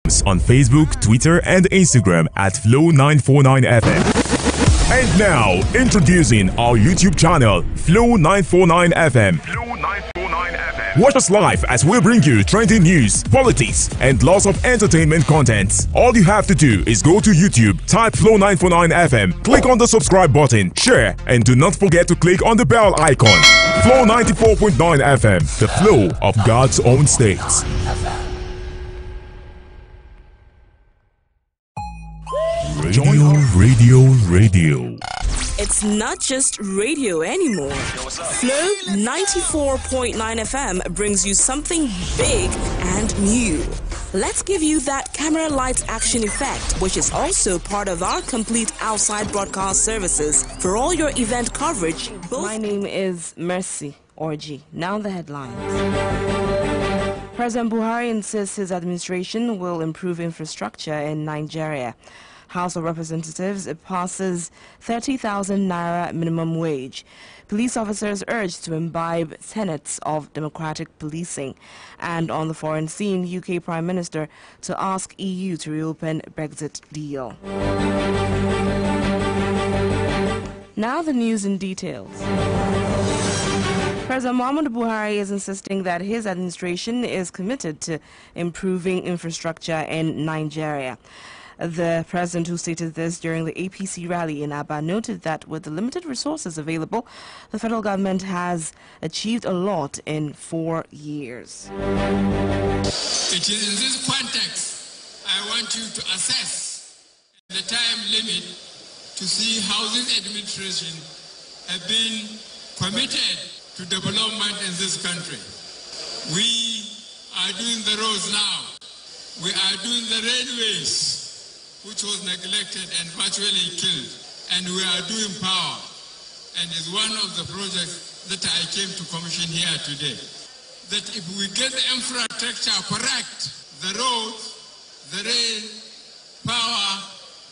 on Facebook, Twitter, and Instagram at Flow949FM. And now, introducing our YouTube channel, Flow949FM. Watch us live as we bring you trending news, politics, and lots of entertainment content. All you have to do is go to YouTube, type Flow949FM, click on the subscribe button, share, and do not forget to click on the bell icon. Flow 94.9 FM, the flow of God's own state. Radio. It's not just radio anymore. Flow 94.9 FM brings you something big and new. Let's give you that camera light action effect, which is also part of our complete outside broadcast services for all your event coverage. My name is Mercy Orji. Now the headlines. President Buhari insists his administration will improve infrastructure in Nigeria. House of Representatives, it passes 30,000 naira minimum wage. Police officers urged to imbibe tenets of democratic policing. And on the foreign scene, UK Prime Minister to ask EU to reopen Brexit deal. Now the news in details. President Muhammadu Buhari is insisting that his administration is committed to improving infrastructure in Nigeria. The president, who stated this during the APC rally in Aba, noted that with the limited resources available, the federal government has achieved a lot in 4 years. It is in this context I want you to assess the time limit to see how this administration has been committed to development in this country. We are doing the roads now. We are doing the railways, which was neglected and virtually killed. And we are doing power. And it's one of the projects that I came to commission here today. That if we get the infrastructure correct, the roads, the rail, power,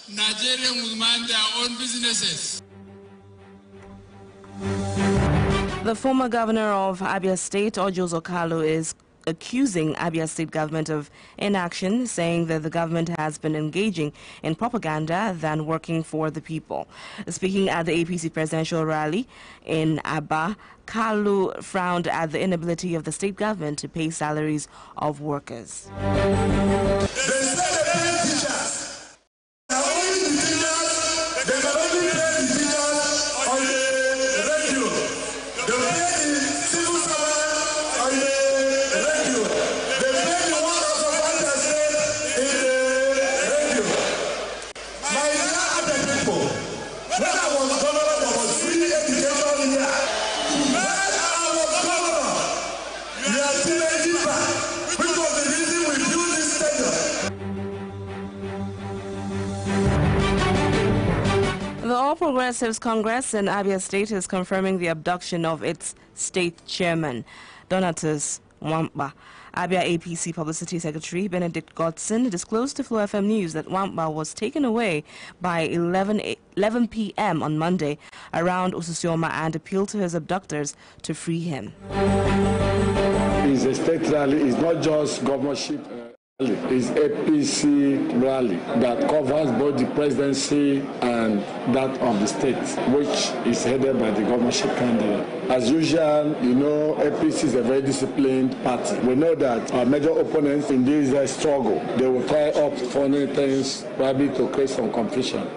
Nigeria will mind their own businesses. The former governor of Abia State, Ojo Zokalo, is accusing Abia State government of inaction, saying that the government has been engaging in propaganda than working for the people. Speaking at the APC presidential rally in Aba, Kalu frowned at the inability of the state government to pay salaries of workers. The All Progressives Congress in Abia State is confirming the abduction of its state chairman, Donatus Wamba. Abia APC Publicity Secretary Benedict Godson disclosed to Flow FM News that Wamba was taken away by 11 p.m. on Monday around Ususioma and appealed to his abductors to free him. It's a state rally. It's not just governorship. It's APC rally that covers both the presidency and that of the state, which is headed by the governorship candidate. As usual, you know, APC is a very disciplined party. We know that our major opponents in this struggle, they will try up funny things, probably to create some confusion.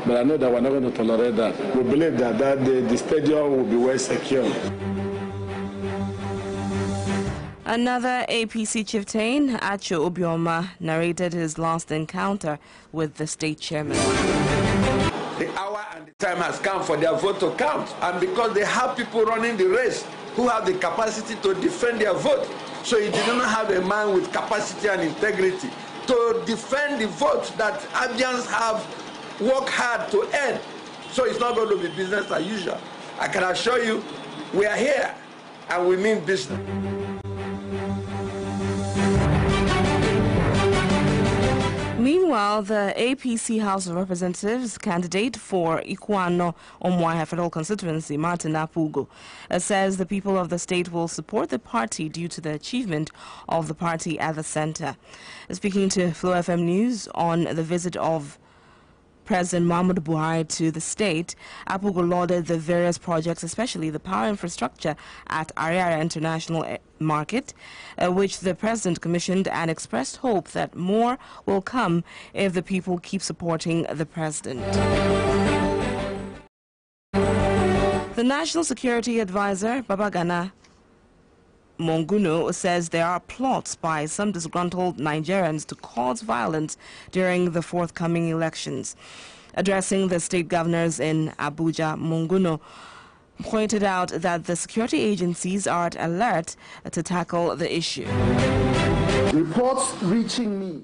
But I know that we're not going to tolerate that. We believe that the stadium will be well secured. Another APC chieftain, Acho Obioma, narrated his last encounter with the state chairman. The hour and the time has come for their vote to count. And because they have people running the race who have the capacity to defend their vote. So you did not have a man with capacity and integrity to defend the vote that Abians have worked hard to earn. So it's not going to be business as usual. I can assure you, we are here and we mean business. Meanwhile, the APC House of Representatives candidate for Ikuano Omwaiha Federal Constituency, Martin Apugo, says the people of the state will support the party due to the achievement of the party at the center. Speaking to Flow FM News on the visit of President Muhammadu Buhari to the state, Apugo lauded the various projects, especially the power infrastructure at Ariara International Market, which the president commissioned, and expressed hope that more will come if the people keep supporting the president. The National Security Advisor, Babagana Monguno, says there are plots by some disgruntled Nigerians to cause violence during the forthcoming elections. Addressing the state governors in Abuja, Monguno pointed out that the security agencies are at alert to tackle the issue. Reports reaching me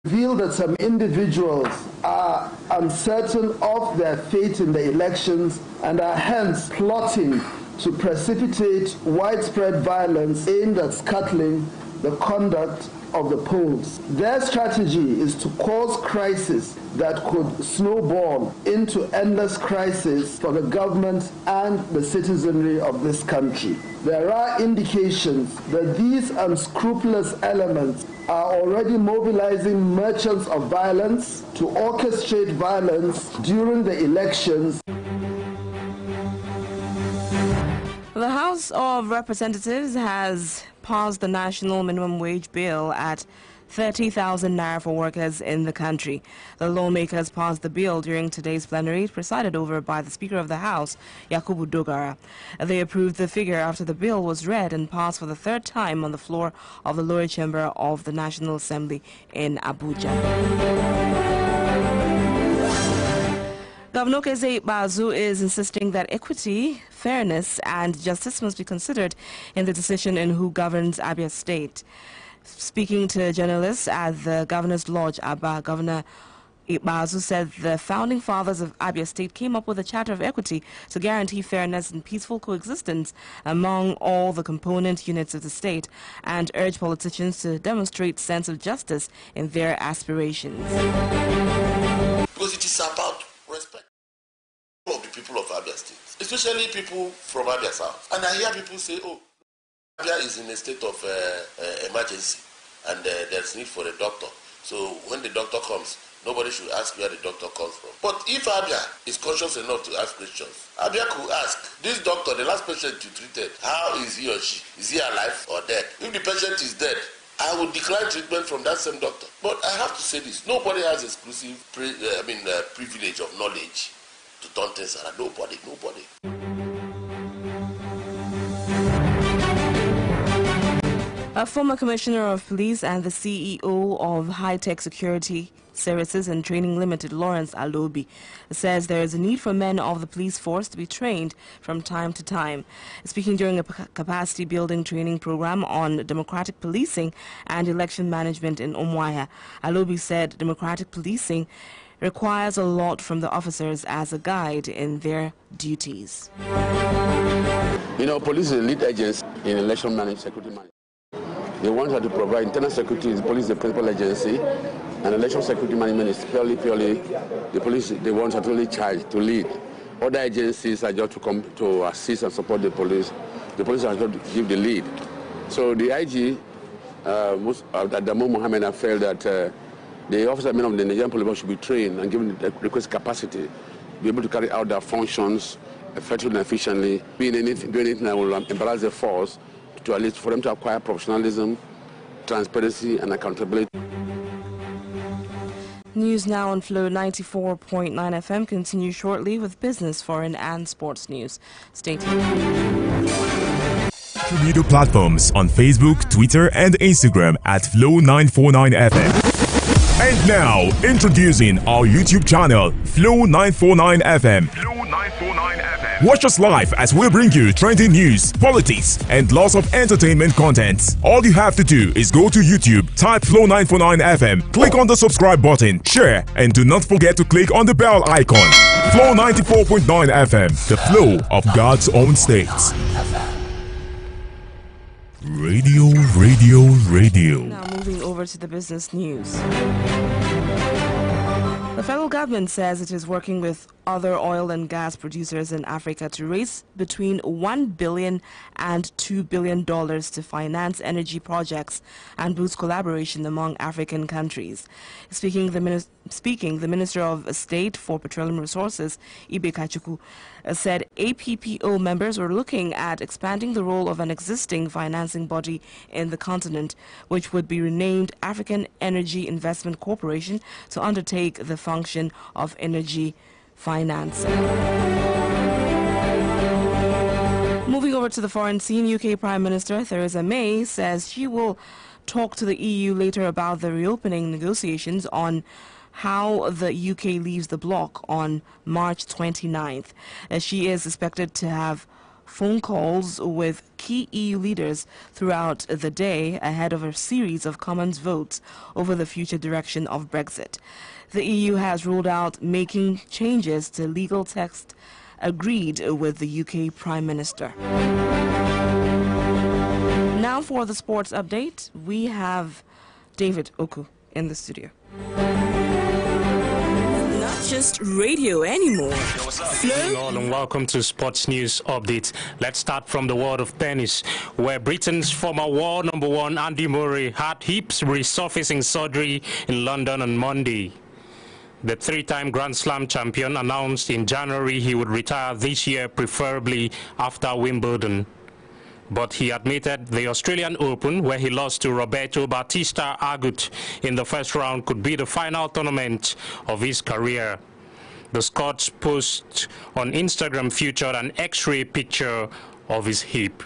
reveal that some individuals are uncertain of their fate in the elections and are hence plotting to precipitate widespread violence aimed at scuttling the conduct of the polls. Their strategy is to cause crisis that could snowball into endless crisis for the government and the citizenry of this country. There are indications that these unscrupulous elements are already mobilizing merchants of violence to orchestrate violence during the elections. The House of Representatives has passed the national minimum wage bill at 30,000 naira for workers in the country. The lawmakers passed the bill during today's plenary, presided over by the Speaker of the House, Yakubu Dogara. They approved the figure after the bill was read and passed for the third time on the floor of the lower chamber of the National Assembly in Abuja. Governor Keze Bazu is insisting that equity, fairness, and justice must be considered in the decision in who governs Abia State. Speaking to journalists at the Governor's Lodge, Aba, Governor Bazu said the founding fathers of Abia State came up with a charter of equity to guarantee fairness and peaceful coexistence among all the component units of the state, and urged politicians to demonstrate sense of justice in their aspirations. Because it is about respect of the people of Abia State, especially people from Abia South. And I hear people say, oh, Abia is in a state of emergency and there's need for a doctor. So when the doctor comes, nobody should ask where the doctor comes from. But if Abia is conscious enough to ask questions, Abia could ask, this doctor, the last patient you treated, how is he or she? Is he alive or dead? If the patient is dead, I would decline treatment from that same doctor. But I have to say this, nobody has exclusive privilege of knowledge to turn things around. Nobody. A former commissioner of police and the CEO of High-Tech Security Services and Training Limited, Lawrence Alobi, says there is a need for men of the police force to be trained from time to time. Speaking during a capacity building training program on democratic policing and election management in Omwaiha, Alobi said democratic policing requires a lot from the officers as a guide in their duties. You know, police is a lead agency in election management, security management. They want her to provide internal security. The police is the principal agency, and election security management is purely the police. They want her to really charge, to lead. Other agencies are just to come to assist and support the police. The police are just to give the lead. So the IG, Adamu Mohammed, have felt that the officer men of the Nigerian police should be trained and given the requisite capacity, be able to carry out their functions effectively and efficiently, doing anything that will embarrass the force, to at least for them to acquire professionalism, transparency, and accountability. News now on Flow 94.9 FM continues shortly with business, foreign, and sports news. Stay tuned. Media platforms on Facebook, Twitter, and Instagram at Flow 949 FM. And now, introducing our YouTube channel, Flow 949 FM. Flow 949 FM. Watch us live as we bring you trending news, politics, and lots of entertainment content. All you have to do is go to YouTube, type Flow 949 FM, click on the subscribe button, share, and do not forget to click on the bell icon. Flow 94.9 FM, the flow of God's own states. Radio. Now moving moving over to the business news. The federal government says it is working with other oil and gas producers in Africa to raise between $1 billion and $2 billion to finance energy projects and boost collaboration among African countries. Speaking, the Minister of State for Petroleum Resources, Keduka, said APPO members were looking at expanding the role of an existing financing body in the continent, which would be renamed African Energy Investment Corporation to undertake the function of energy financing. Moving over to the foreign scene, UK Prime Minister Theresa May says she will talk to the EU later about the reopening negotiations on how the UK leaves the bloc on March 29th. She is expected to have phone calls with key EU leaders throughout the day ahead of a series of Commons votes over the future direction of Brexit. The EU has ruled out making changes to legal text agreed with the UK Prime Minister. Now for the sports update, we have David Oku in the studio. Not just radio anymore. Hello and welcome to Sports News Update. Let's start from the world of tennis, where Britain's former world number one Andy Murray had hip resurfacing surgery in London on Monday. The three-time Grand Slam champion announced in January he would retire this year, preferably after Wimbledon. But he admitted the Australian Open, where he lost to Roberto Bautista Agut in the first round, could be the final tournament of his career. The Scots post on Instagram featured an X-ray picture of his hip.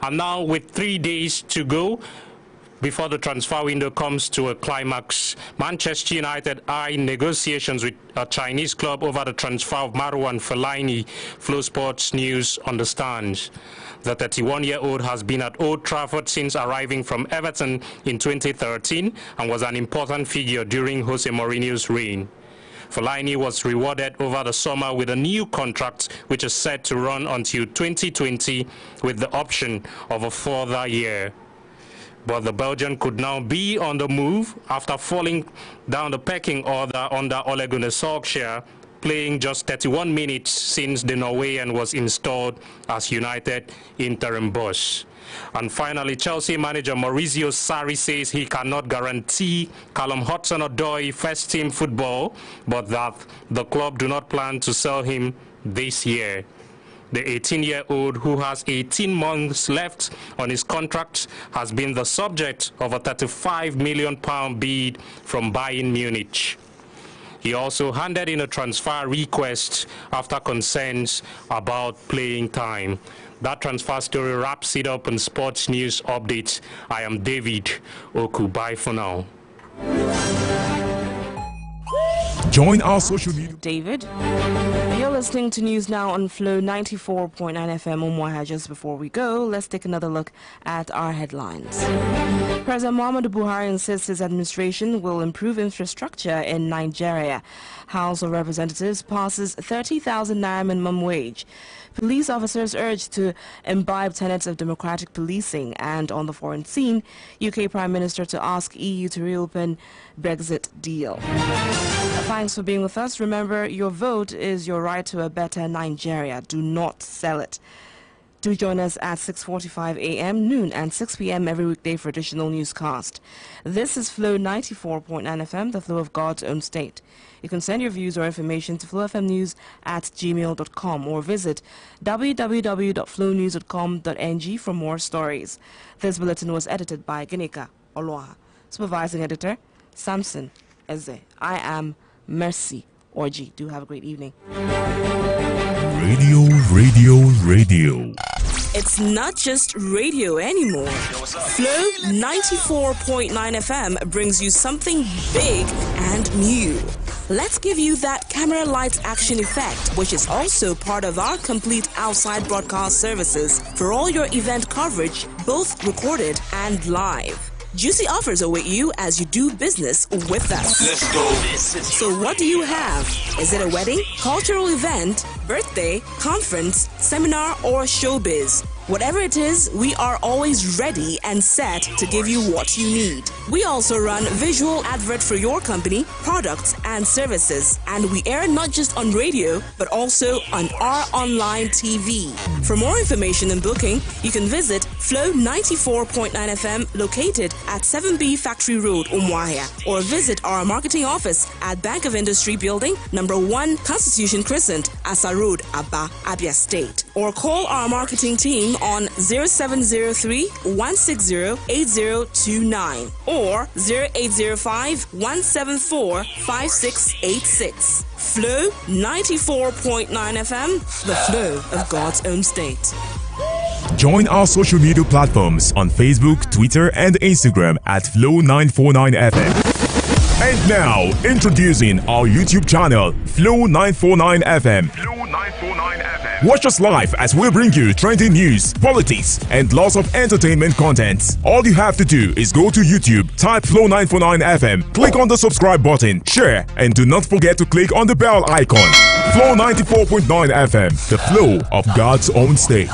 And now, with 3 days to go before the transfer window comes to a climax, Manchester United are in negotiations with a Chinese club over the transfer of Marouane Fellaini, Flow Sports News understands. The 31-year-old has been at Old Trafford since arriving from Everton in 2013 and was an important figure during Jose Mourinho's reign. Fellaini was rewarded over the summer with a new contract which is set to run until 2020 with the option of a further year. But the Belgian could now be on the move after falling down the pecking order under Ole Gunnar Solskjaer, playing just 31 minutes since the Norwegian was installed as United interim boss. And finally, Chelsea manager Maurizio Sarri says he cannot guarantee Callum Hudson-Odoi first-team football, but that the club do not plan to sell him this year. The 18-year-old, who has 18 months left on his contract, has been the subject of a £35 million bid from Bayern Munich. He also handed in a transfer request after concerns about playing time. That transfer story wraps it up in Sports News Updates. I am David Oku. Bye for now. Join our social media. David, you're listening to News Now on Flow 94.9 FM Umuaha. Just before we go, let's take another look at our headlines. President Muhammadu Buhari insists his administration will improve infrastructure in Nigeria. House of Representatives passes 30,000 naira minimum wage. Police officers urged to imbibe tenets of democratic policing. And on the foreign scene, UK Prime Minister to ask EU to reopen Brexit deal. Thanks for being with us. Remember, your vote is your right to a better Nigeria. Do not sell it. Do join us at 6:45 a.m., noon, and 6 p.m. every weekday for additional newscast. This is Flow 94.9 FM, the flow of God's own state. You can send your views or information to flowfmnews@gmail.com or visit www.flownews.com.ng for more stories. This bulletin was edited by Keduka Oloha. Supervising editor, Samson Eze. I am Mercy Orji. Do have a great evening. Radio. It's not just radio anymore. Flow 94.9 FM brings you something big and new. Let's give you that camera lights action effect, which is also part of our complete outside broadcast services for all your event coverage, both recorded and live. Juicy offers await you as you do business with us. Let's go. So what do you have? Is it a wedding, cultural event, birthday, conference, seminar, or showbiz? Whatever it is, we are always ready and set to give you what you need. We also run visual advert for your company, products and services. And we air not just on radio, but also on our online TV. For more information and booking, you can visit Flow 94.9 FM located at 7B Factory Road, Umuahia, or visit our marketing office at Bank of Industry Building, number 1 Constitution Crescent, Asa Road, Aba, Abia State. Or call our marketing team on 0703 160 8029 or 0805 174 5686. Flow 94.9 FM, the flow of God's own state. Join our social media platforms on Facebook, Twitter, and Instagram at Flow949FM. And now, introducing our YouTube channel, Flow949FM. Watch us live as we bring you trending news, politics, and lots of entertainment content. All you have to do is go to YouTube, type Flow949FM, click on the subscribe button, share, and do not forget to click on the bell icon. Flow 94.9 FM, the flow of God's own state.